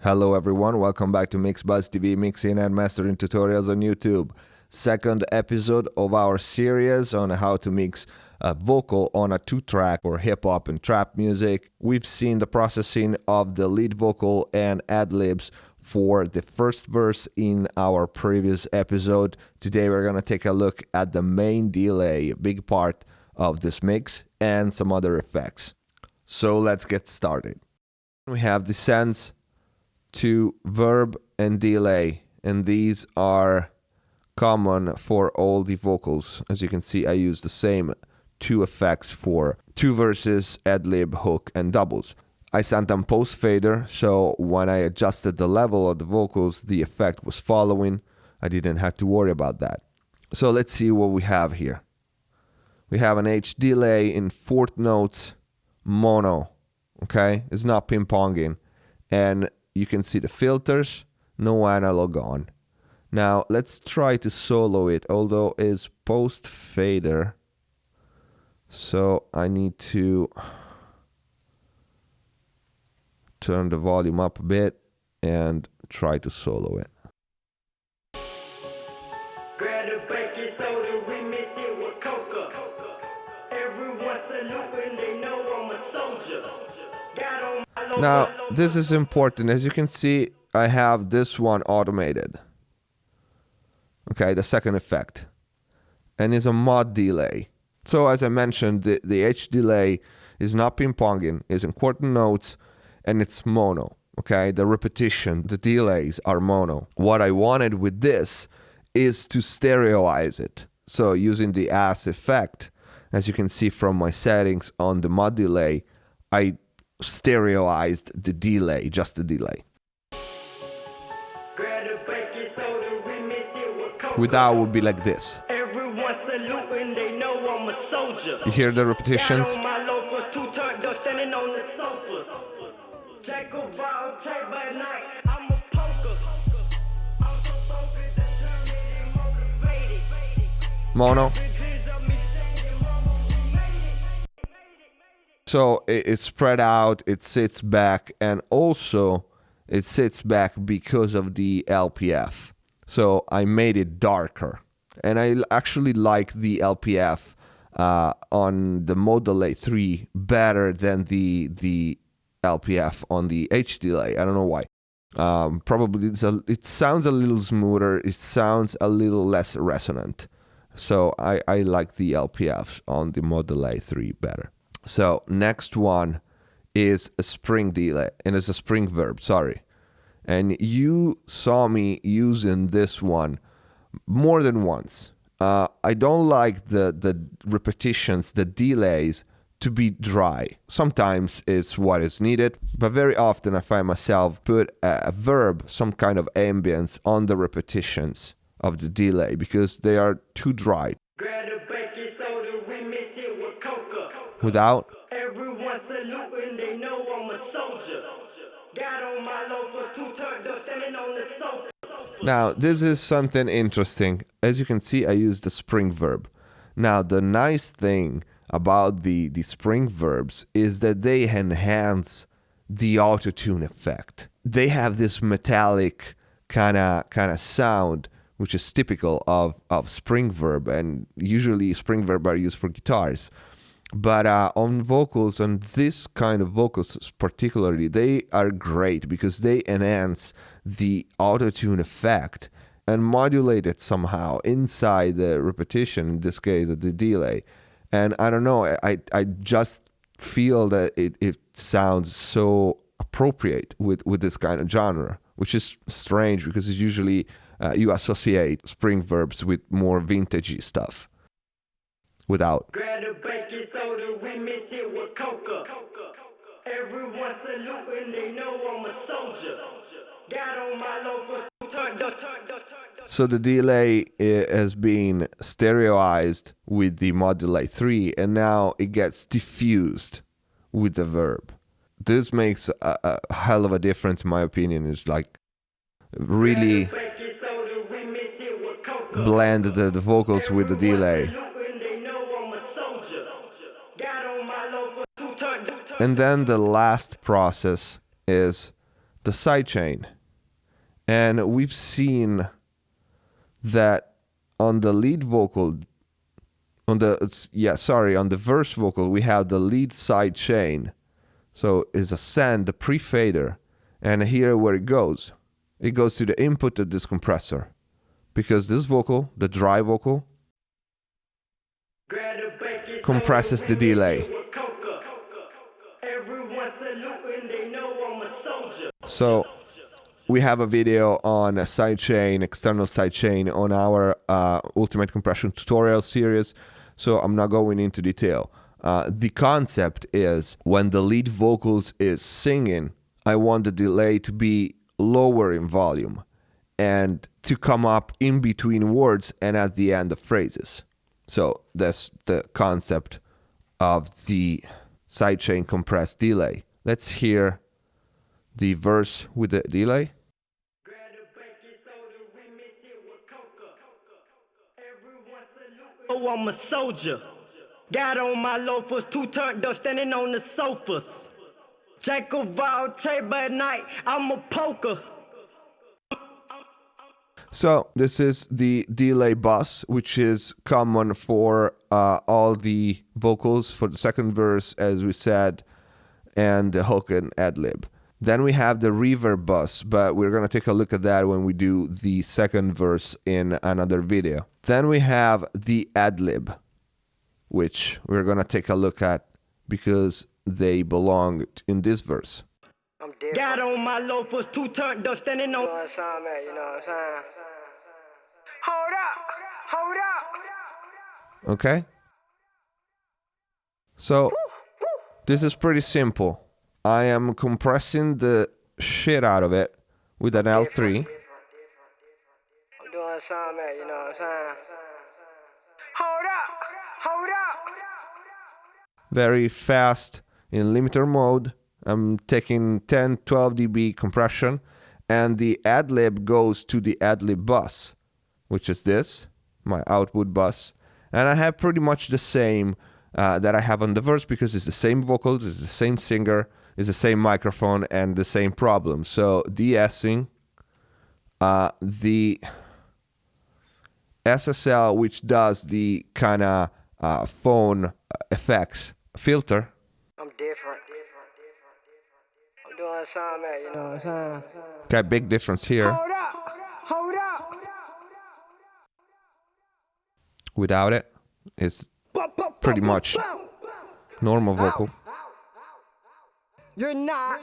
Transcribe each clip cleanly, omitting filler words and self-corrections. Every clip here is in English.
Hello everyone, welcome back to MixBuzz TV mixing and mastering tutorials on YouTube. Second episode of our series on how to mix a vocal on a 2-track for hip-hop and trap music. We've seen the processing of the lead vocal and ad-libs for the first verse in our previous episode. Today we're going to take a look at the main delay, a big part of this mix, and some other effects. So let's get started. We have descends to verb and delay, and these are common for all the vocals. As you can see, I use the same two effects for two verses, ad-lib, hook, and doubles. I sent them post fader, so when I adjusted the level of the vocals, the effect was following. I didn't have to worry about that. So let's see what we have here. We have an H delay in fourth notes, mono, okay? It's not ping-ponging. And you can see the filters, no analog on. Now let's try to solo it, although it's post fader. So I need to turn the volume up a bit and try to solo it. Grab the baking soda, we mix it with coca. Everyone saluting, they know I'm a soldier. Now, this is important. As you can see, I have this one automated. Okay, the second effect. And it's a mod delay. So as I mentioned, the H delay is not ping-ponging, it's in quarter notes, and it's mono. Okay, the repetition, the delays are mono. What I wanted with this is to stereoize it. So using the as effect, as you can see from my settings on the mod delay, I stereoized the delay, just the delay. Without would be like this. Everyone saluting, they know I'm a soldier. You hear the repetitions? Mono. So it's spread out, it sits back, and also it sits back because of the LPF. So I made it darker. And I actually like the LPF on the mode delay 3 better than the LPF on the H delay. I don't know why. Probably it sounds a little smoother, it sounds a little less resonant. So I like the LPF on the mode delay 3 better. So next one is a spring delay, and it's a spring verb, sorry. And you saw me using this one more than once. I don't like the repetitions, the delays to be dry. Sometimes it's what is needed, but very often I find myself put a verb, some kind of ambience on the repetitions of the delay because they are too dry. Without. Everyone saluting, they know I'm a soldier. Got on my loafers, two turned up, standing on the sofa. Now, this is something interesting. As you can see, I use the spring verb. Now, the nice thing about the spring verbs is that they enhance the auto-tune effect. They have this metallic kind of sound, which is typical of spring verb, and usually spring verb are used for guitars. But on vocals, on this kind of vocals particularly, they are great because they enhance the auto-tune effect and modulate it somehow inside the repetition, in this case, the delay. And I don't know, I just feel that it sounds so appropriate with this kind of genre, which is strange because it's usually you associate spring verbs with more vintagey stuff. Without. Grab the baking soda, we mix it with coca. Everyone saluting, they know I'm a soldier. Got on my loafers, turned up. So the delay has been stereoized with the mod delay 3, and now it gets diffused with the verb. This makes a hell of a difference, in my opinion. It's like really blend the vocals with the delay. And then the last process is the sidechain. And we've seen that on the lead vocal, on the verse vocal, we have the lead sidechain. So it's a send, the pre-fader. And here where it goes to the input of this compressor. Because this vocal, the dry vocal, compresses the delay. So we have a video on a sidechain, external sidechain, on our Ultimate Compression tutorial series, so I'm not going into detail. The concept is when the lead vocals is singing, I want the delay to be lower in volume and to come up in between words and at the end of phrases. So that's the concept of the sidechain compressed delay. Let's hear the verse with the delay. Oh, I'm a soldier. Got on my loafers, too turned up, standing on the sofas. Jack of all trade, but at night, I'm a poker. So this is the delay bus, which is common for all the vocals for the second verse, as we said, and the hook and adlib. Then we have the reverb bus, but we're going to take a look at that when we do the second verse in another video. Then we have the adlib, which we're going to take a look at because they belong in this verse. Got on my loafers, too turned up, standing on. You know what I'm saying? Hold up. Okay? So this is pretty simple. I am compressing the shit out of it with an L3. I'm doing something, you know what I'm saying? Hold up. Very fast in limiter mode. I'm taking 10, 12 dB compression, and the adlib goes to the adlib bus, which is this, my output bus. And I have pretty much the same that I have on the verse because it's the same vocals, it's the same singer, it's the same microphone, and the same problem. So de-essing, the SSL, which does the kind of phone effects filter. I'm different. I'm doing something, you know what I'm saying? Okay, big difference here. Hold up. Without it, it's pretty much normal vocal. You're not.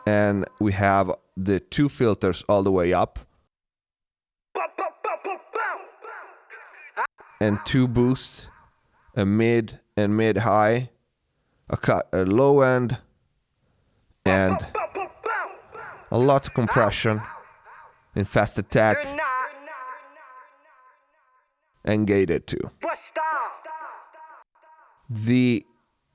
And we have the two filters all the way up. And two boosts, a mid and mid-high, a low end, and a lot of compression in fast attack and gated too. The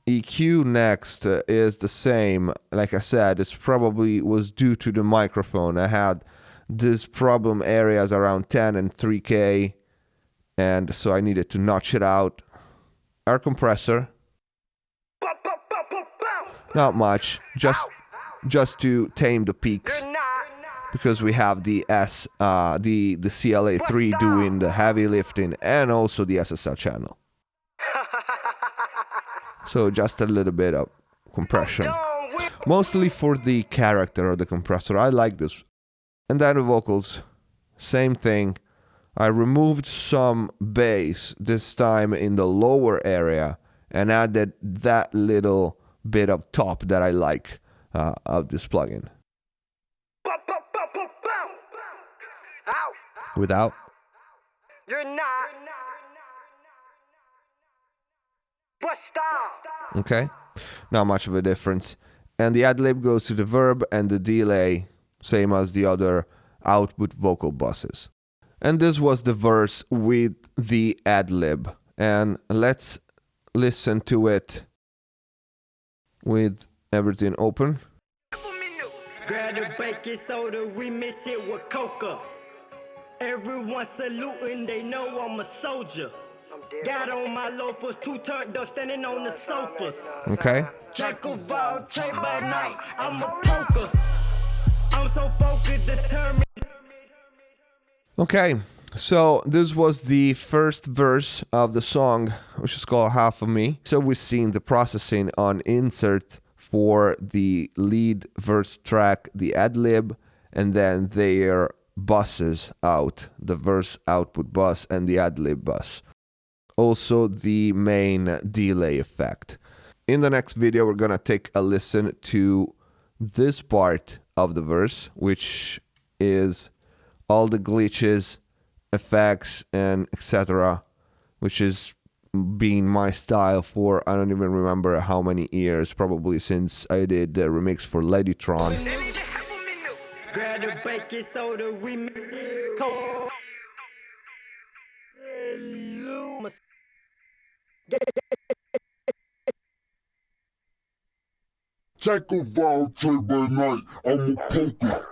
EQ next is the same. Like I said, it's probably was due to the microphone. I had this problem areas around 10 and 3K, and so I needed to notch it out. Our compressor, not much, just to tame the peaks, because we have the the CLA3 doing the heavy lifting and also the SSL channel. So just a little bit of compression, mostly for the character of the compressor. I like this. And then the vocals, same thing. I removed some bass, this time in the lower area, and added that little bit of top that I like of this plugin. Without. You're not. But stop. Okay, not much of a difference. And the adlib goes to the verb, and the delay, same as the other output vocal buses. And this was the verse with the adlib. And let's listen to it with everything open. Grab a baking soda, we mix it with coca. Everyone saluting, they know I'm a soldier. Got on my loafers, too turned up, standing on the sofas. Okay. Jack of all trade, by night, I'm a poker. I'm so focused, determined. Okay, so this was the first verse of the song, which is called Half of Me. So we've seen the processing on insert for the lead verse track, the ad-lib, and then their buses out, the verse output bus and the ad-lib bus. Also the main delay effect. In the next video, we're gonna take a listen to this part of the verse, which is all the glitches, effects, and etc., which is been my style for I don't even remember how many years, probably since I did the remix for Ladytron. Grab the baking soda, we Take a vow by night, I'm a poker.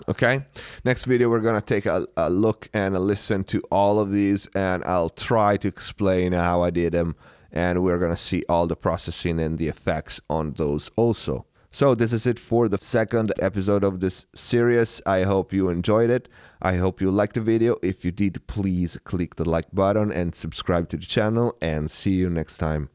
Okay, next video we're gonna take a look and a listen to all of these, and I'll try to explain how I did them, and we're gonna see all the processing and the effects on those also. So this is it for the second episode of this series. I hope you enjoyed it. I hope you liked the video. If you did, please click the like button and subscribe to the channel, and see you next time.